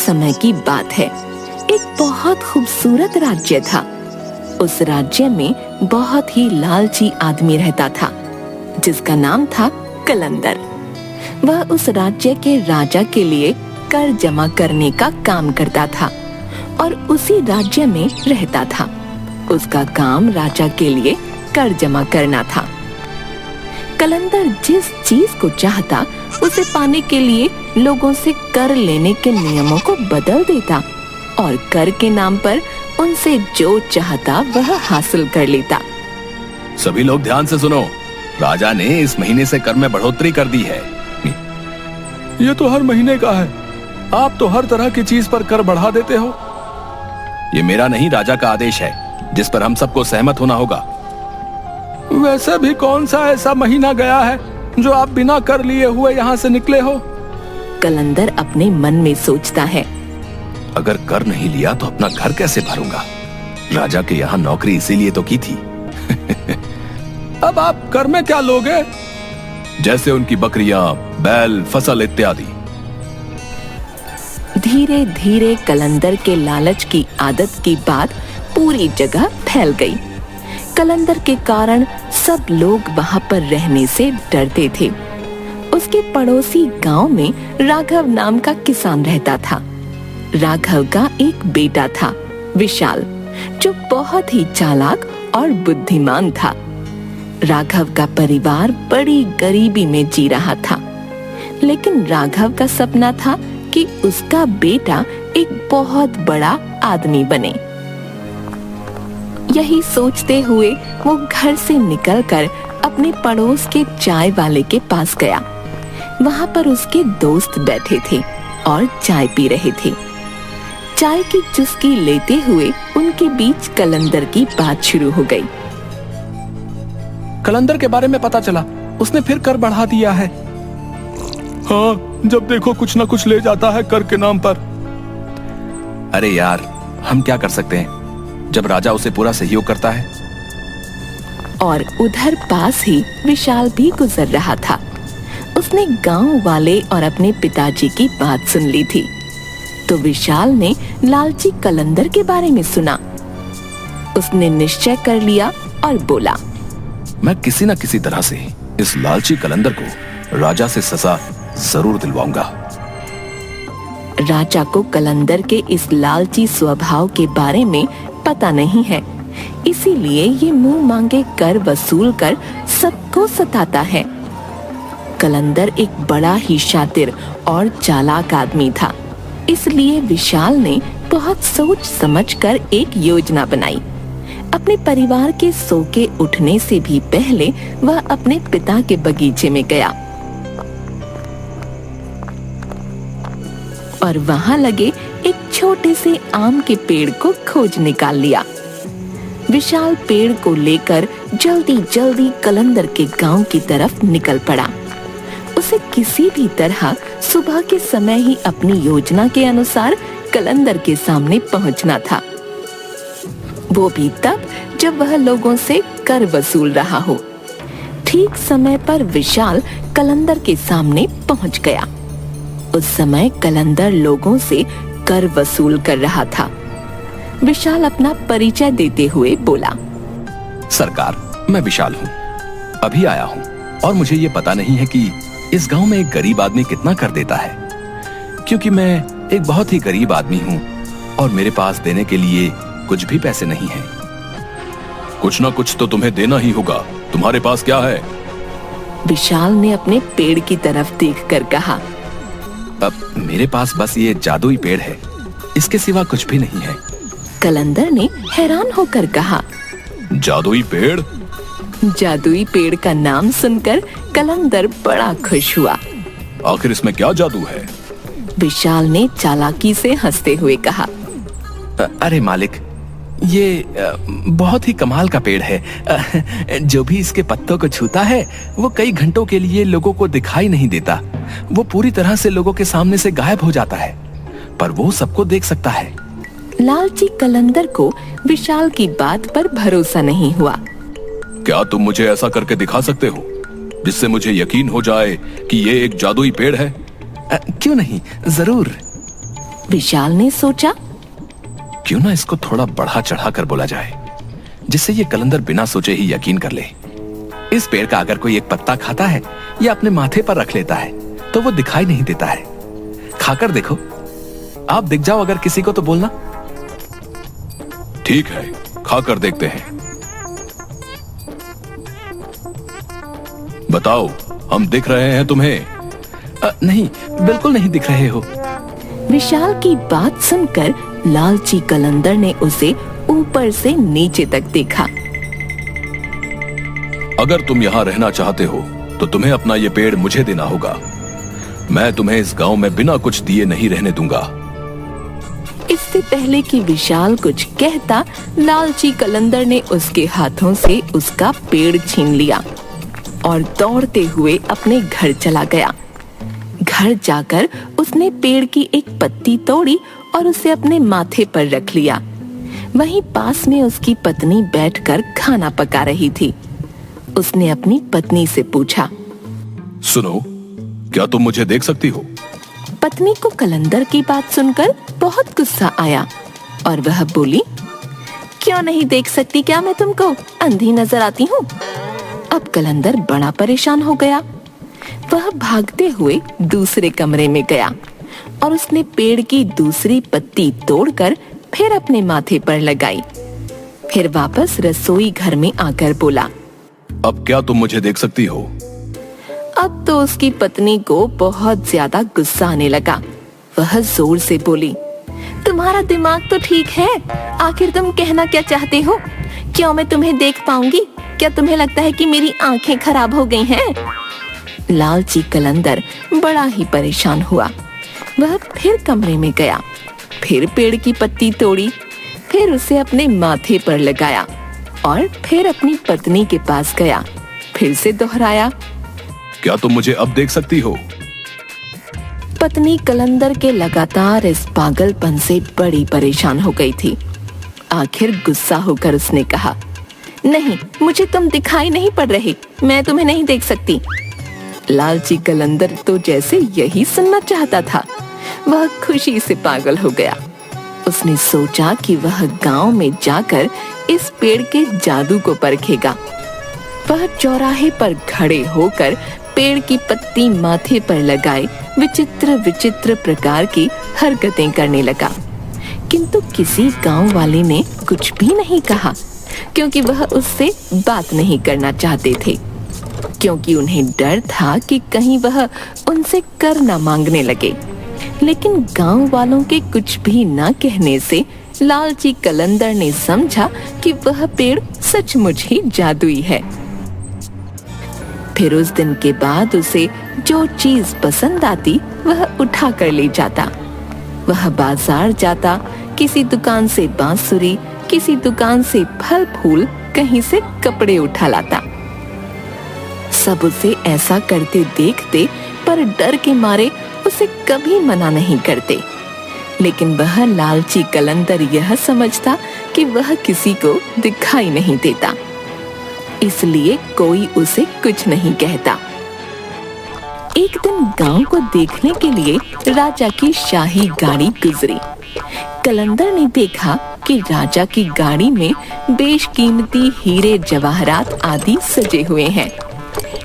समय की बात है। एक बहुत खूबसूरत राज्य था। उस राज्य में बहुत ही लालची आदमी रहता था जिसका नाम था कलंदर। वह उस राज्य के राजा के लिए कर जमा करने का काम करता था और उसी राज्य में रहता था। उसका काम राजा के लिए कर जमा करना था। कलंदर जिस चीज को चाहता उसे पाने के लिए लोगों से कर लेने के नियमों को बदल देता और कर के नाम पर उनसे जो चाहता वह हासिल कर लेता। सभी लोग ध्यान से सुनो, राजा ने इस महीने से कर में बढ़ोतरी कर दी है। ये तो हर महीने का है। आप तो हर तरह की चीज पर कर बढ़ा देते हो। ये मेरा नहीं, राजा का आदेश है जिस पर हम सबको सहमत होना होगा। वैसे भी कौन सा ऐसा महीना गया है जो आप बिना कर लिए हुए यहाँ से निकले हो? कलंदर अपने मन में सोचता है, अगर कर नहीं लिया तो अपना घर कैसे भरूंगा? राजा के यहाँ नौकरी इसीलिए तो की थी। अब आप कर में क्या लोगे? जैसे उनकी बकरियां, बैल, फसल इत्यादि। धीरे धीरे कलंदर के लालच की आदत की बात पूरी जगह फैल गई। कलंदर के कारण सब लोग वहां पर रहने से डरते थे। उसके पड़ोसी गांव में राघव नाम का किसान रहता था। राघव का एक बेटा था, विशाल, जो बहुत ही चालाक और बुद्धिमान था। राघव का परिवार बड़ी गरीबी में जी रहा था, लेकिन राघव का सपना था कि उसका बेटा एक बहुत बड़ा आदमी बने। यही सोचते हुए वो घर से निकलकर अपने पड़ोस के चाय वाले के पास गया। वहां पर उसके दोस्त बैठे थे और चाय पी रहे थे। चाय की चुस्की लेते हुए उनके बीच कलंदर की बात शुरू हो गई। कलंदर के बारे में पता चला, उसने फिर कर बढ़ा दिया है। हाँ, जब देखो कुछ ना कुछ ले जाता है कर के नाम पर। अरे यार, हम क्या कर सकते हैं जब राजा उसे पूरा सहयोग करता है। और उधर पास ही विशाल भी गुजर रहा था। उसने गांव वाले और अपने पिताजी की बात सुन ली थी, तो विशाल ने लालची कलंदर के बारे में सुना। उसने निश्चय कर लिया और बोला, मैं किसी न किसी तरह से इस लालची कलंदर को राजा से सजा जरूर दिलवाऊंगा। राजा को कलंदर के इस लालची स्वभाव के बारे में पता नहीं है, इसीलिए ये मुंह मांगे कर वसूल कर सबको सताता है। कलंदर एक बड़ा ही शातिर और चालाक आदमी था, इसलिए विशाल ने बहुत सोच समझकर एक योजना बनाई। अपने परिवार के सो के उठने से भी पहले वह अपने पिता के बगीचे में गया और वहां लगे एक छोटे से आम के पेड़ को खोज निकाल लिया। विशाल पेड़ को लेकर जल्दी जल्दी कलंदर के गांव की तरफ निकल पड़ा। उसे किसी भी तरह सुबह के समय ही अपनी योजना के अनुसार कलंदर के सामने पहुंचना था, वो भी तब जब वह लोगों से कर वसूल रहा हो। ठीक समय पर विशाल कलंदर के सामने पहुंच गया। उस समय कलंदर लोगों से कर वसूल कर रहा था। विशाल अपना परिचय देते हुए बोला, सरकार, मैं विशाल हूँ, अभी आया हूँ और मुझे ये पता नहीं है कि इस गांव में एक गरीब आदमी कितना कर देता है, क्योंकि मैं एक बहुत ही गरीब आदमी हूँ और मेरे पास देने के लिए कुछ भी पैसे नहीं हैं। कुछ ना कुछ तो तुम्हें देना ही होगा, तुम्हारे पास क्या है? विशाल ने अपने पेड़ की तरफ देखकर कहा, अब मेरे पास बस ये जादुई पेड़ है, इसके सिवा कुछ भी नहीं है। कलंदर ने हैरान होकर कहा, जादुई पेड़? जादुई पेड़ का नाम सुनकर कलंदर बड़ा खुश हुआ। आखिर इसमें क्या जादू है? विशाल ने चालाकी से हंसते हुए कहा, अरे मालिक, ये बहुत ही कमाल का पेड़ है। जो भी इसके पत्तों को छूता है वो कई घंटों के लिए लोगों को दिखाई नहीं देता। वो पूरी तरह से लोगों के सामने से गायब हो जाता है, पर वो सबको देख सकता है। लालची कलंदर को विशाल की बात पर भरोसा नहीं हुआ। क्या तुम मुझे ऐसा करके दिखा सकते हो जिससे मुझे यकीन हो जाए कि ये एक जादुई पेड़ है? क्यों नहीं, जरूर। विशाल ने सोचा, क्यों ना इसको थोड़ा बढ़ा चढ़ा कर बोला जाए, जिससे ये कलंदर बिना सोचे ही यकीन कर ले। इस पेड़ का अगर कोई एक पत्ता खाता है या अपने माथे पर रख लेता है तो वो दिखाई नहीं देता है। खाकर देखो, आप दिख जाओ अगर किसी को तो बोलना। ठीक है, खाकर देखते हैं। बताओ, हम दिख रहे हैं तुम्हें? नहीं, बिल्कुल नहीं दिख रहे हो। विशाल की बात सुनकर लालची कलंदर ने उसे ऊपर से नीचे तक देखा। अगर तुम यहाँ रहना चाहते हो तो तुम्हें अपना ये पेड़ मुझे देना होगा। मैं तुम्हें इस गांव में बिना कुछ दिए नहीं रहने दूंगा। इससे पहले कि विशाल कुछ कहता, लालची कलंदर ने उसके हाथों से उसका पेड़ छीन लिया और दौड़ते हुए अपने घर चला गया। घर जाकर उसने पेड़ की एक पत्ती तोड़ी और उसे अपने माथे पर रख लिया। वहीं पास में उसकी पत्नी बैठकर खाना पका रही थी। उसने अपनी पत्नी से पूछा, सुनो, क्या तुम मुझे देख सकती हो? पत्नी को कलंदर की बात सुनकर बहुत गुस्सा आया और वह बोली, क्यों नहीं देख सकती क्या मैं तुमको? अंधी नजर आती हूँ। अब कलंदर बड़ा परेशान हो गया। वह भागते हुए दूसरे कमरे में गया और उसने पेड़ की दूसरी पत्ती तोड़कर फिर अपने माथे पर लगाई। फिर वापस रसोई घर में आकर बोला, अब क्या तुम मुझे देख सकती हो? अब तो उसकी पत्नी को बहुत ज्यादा गुस्सा आने लगा। वह जोर से बोली, तुम्हारा दिमाग तो ठीक है, आखिर तुम कहना क्या चाहते हो? क्यों मैं तुम्हें देख पाऊंगी? क्या तुम्हें लगता है कि मेरी आंखें खराब हो गई हैं? लालची कलंदर बड़ा ही परेशान हुआ। वह फिर कमरे में गया, फिर पेड़ की पत्ती तोड़ी, फिर उसे अपने माथे पर लगाया और फिर अपनी पत्नी के पास गया। फिर से दोहराया, क्या तुम मुझे अब देख सकती हो? पत्नी कलंदर के लगातार इस पागलपन से बड़ी परेशान हो गई थी। आखिर गुस्सा होकर उसने कहा, नहीं, मुझे तुम दिखाई नहीं पड़ रहे, मैं तुम्हें नहीं देख सकती। लालची कलंदर तो जैसे यही सुनना चाहता था। वह खुशी से पागल हो गया। उसने सोचा कि वह गांव में जाकर इस पेड़ के जादू को परखेगा। वह चौराहे पर खड़े होकर पेड़ की पत्ती माथे पर लगाए विचित्र विचित्र प्रकार की हरकतें करने लगा। किंतु किसी गांव वाले ने कुछ भी नहीं कहा, क्योंकि वह उससे बात नहीं करना चाहते थे, क्योंकि उन्हें डर था कि कहीं वह उनसे कर न मांगने लगे। लेकिन गांव वालों के कुछ भी न कहने से लालची कलंदर ने समझा कि वह पेड़ सचमुच ही जादुई है। फिर उस दिन के बाद उसे जो चीज पसंद आती वह उठा कर ले जाता। वह बाजार जाता, किसी दुकान से बांसुरी, किसी दुकान से फल फूल, कहीं से कपड़े उठा लाता। सब उसे ऐसा करते देखते पर डर के मारे उसे कभी मना नहीं करते। लेकिन वह लालची कलंदर यह समझता कि वह किसी को दिखाई नहीं देता, इसलिए कोई उसे कुछ नहीं कहता। एक दिन गांव को देखने के लिए राजा की शाही गाड़ी गुजरी। कलंदर ने देखा कि राजा की गाड़ी में बेशकीमती हीरे जवाहरात आदि सजे हुए हैं।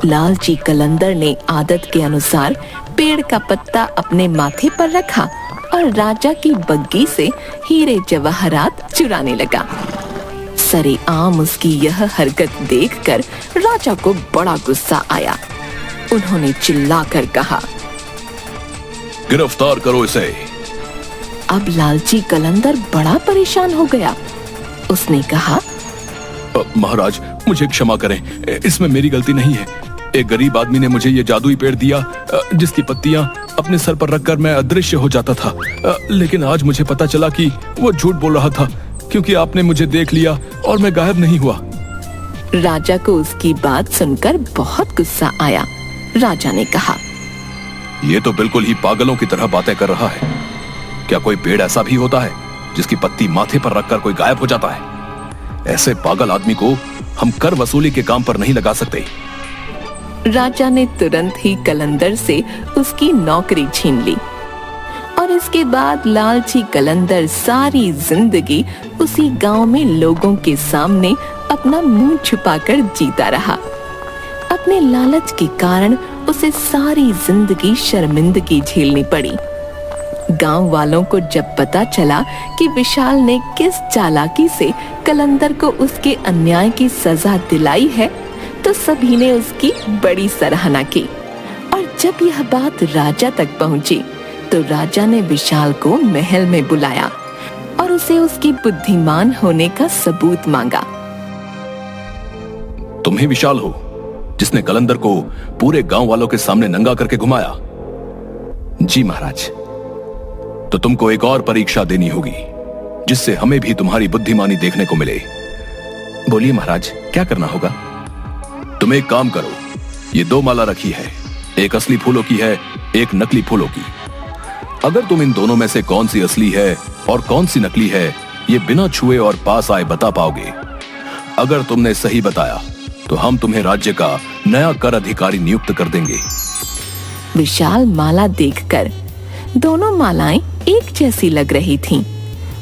लालची कलंदर ने आदत के अनुसार पेड़ का पत्ता अपने माथे पर रखा और राजा की बग्गी से हीरे जवाहरात चुराने लगा। सरेआम उसकी यह हरकत देखकर राजा को बड़ा गुस्सा आया। उन्होंने चिल्लाकर कहा, गिरफ्तार करो इसे। अब लालची कलंदर बड़ा परेशान हो गया। उसने कहा, महाराज, मुझे क्षमा करें, इसमें मेरी गलती नहीं है। एक गरीब आदमी ने मुझे ये जादुई पेड़ दिया, जिसकी पत्तियां अपने सर पर रखकर मैं अदृश्य हो जाता था। लेकिन आज मुझे पता चला कि वो झूठ बोल रहा था, क्योंकि आपने मुझे देख लिया और मैं गायब नहीं हुआ। राजा को उसकी बात सुनकर बहुत गुस्सा आया। राजा ने कहा, ये तो बिल्कुल ही पागलों की तरह बातें कर रहा है। क्या कोई पेड़ ऐसा भी होता है जिसकी पत्ती माथे पर रखकर कोई गायब हो जाता है? ऐसे पागल आदमी को हम कर वसूली के काम पर नहीं लगा सकते। राजा ने तुरंत ही कलंदर से उसकी नौकरी छीन ली और इसके बाद लालची कलंदर सारी जिंदगी उसी गांव में लोगों के सामने अपना मुंह छुपाकर जीता रहा। अपने लालच के कारण उसे सारी जिंदगी शर्मिंदगी झेलनी पड़ी। गांव वालों को जब पता चला कि विशाल ने किस चालाकी से कलंदर को उसके अन्याय की सजा दिलाई है, तो सभी ने उसकी बड़ी सराहना की। और जब यह बात राजा तक पहुंची, तो राजा ने विशाल को महल में बुलाया और उसे उसकी बुद्धिमान होने का सबूत मांगा। तुम ही विशाल हो जिसने कलंदर को पूरे गांव वालों के सामने नंगा करके घुमाया? जी महाराज। तो तुमको एक और परीक्षा देनी होगी, जिससे हमें भी तुम्हारी बुद्धिमानी देखने को मिले। बोलिए महाराज, क्या करना होगा? तुम एक काम करो, ये 2 माला रखी है, एक असली फूलों की है, एक नकली फूलों की। अगर तुम इन दोनों में से कौन सी असली है और कौन सी नकली है, ये बिना छुए और पास आए बता पाओगे। अगर तुमने सही बताया तो हम तुम्हें राज्य का नया कर अधिकारी नियुक्त कर देंगे। विशाल माला देखकर दोनों मालाएं एक जैसी लग रही थीं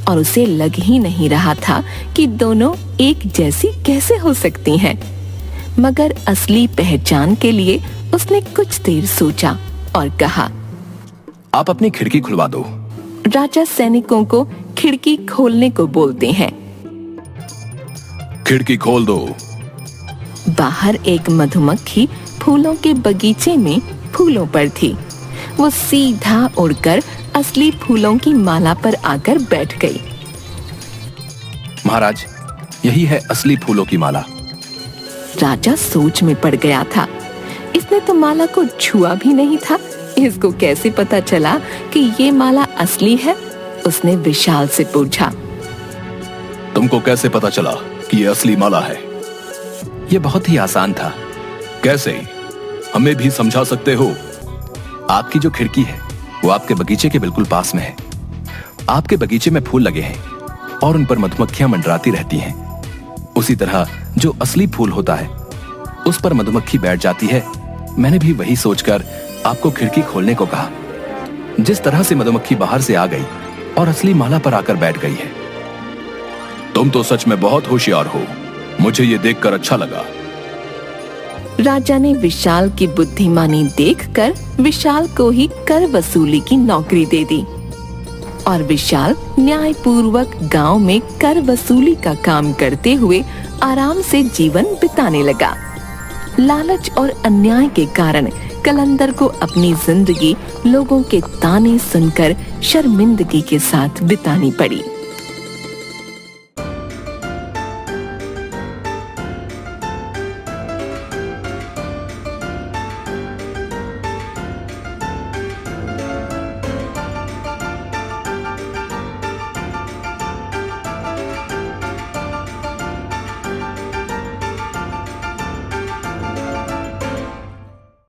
और उसे लग ही नहीं रहा था कि दोनों एक जैसी कैसे हो सकती हैं। मगर असली पहचान के लिए उसने कुछ देर सोचा और कहा, आप अपनी खिड़की खुलवा दो। राजा सैनिकों को खिड़की खोलने को बोलते हैं। खिड़की खोल दो। बाहर एक मधुमक्खी फूलों के बगीचे में फूलों पर थी। वो सीधा उड़कर असली फूलों की माला पर आकर बैठ गई। महाराज, यही है असली फूलों की माला। राजा सोच में पड़ गया था। इसने तो माला को छुआ भी नहीं था, इसको कैसे पता चला कि ये माला असली है? उसने विशाल से पूछा। तुमको कैसे पता चला कि ये असली माला है? ये बहुत ही आसान था। कैसे? हमें भी समझा सकते हो? आपकी जो खिड़की है वो आपके बगीचे के बिल्कुल पास में है। आपके बगीचे में फूल लगे हैं और उन पर मधुमक्खियां मंडराती रहती हैं। उसी तरह जो असली फूल होता है उस पर मधुमक्खी बैठ जाती है। मैंने भी वही सोचकर आपको खिड़की खोलने को कहा। जिस तरह से मधुमक्खी बाहर से आ गई और असली माला पर आकर बैठ गई है। तुम तो सच में बहुत होशियार हो, मुझे ये देखकर अच्छा लगा। राजा ने विशाल की बुद्धिमानी देखकर विशाल को ही कर वसूली की नौकरी दे दी और विशाल न्यायपूर्वक गांव में कर वसूली का काम करते हुए आराम से जीवन बिताने लगा। लालच और अन्याय के कारण कलंदर को अपनी जिंदगी लोगों के ताने सुनकर शर्मिंदगी के साथ बितानी पड़ी।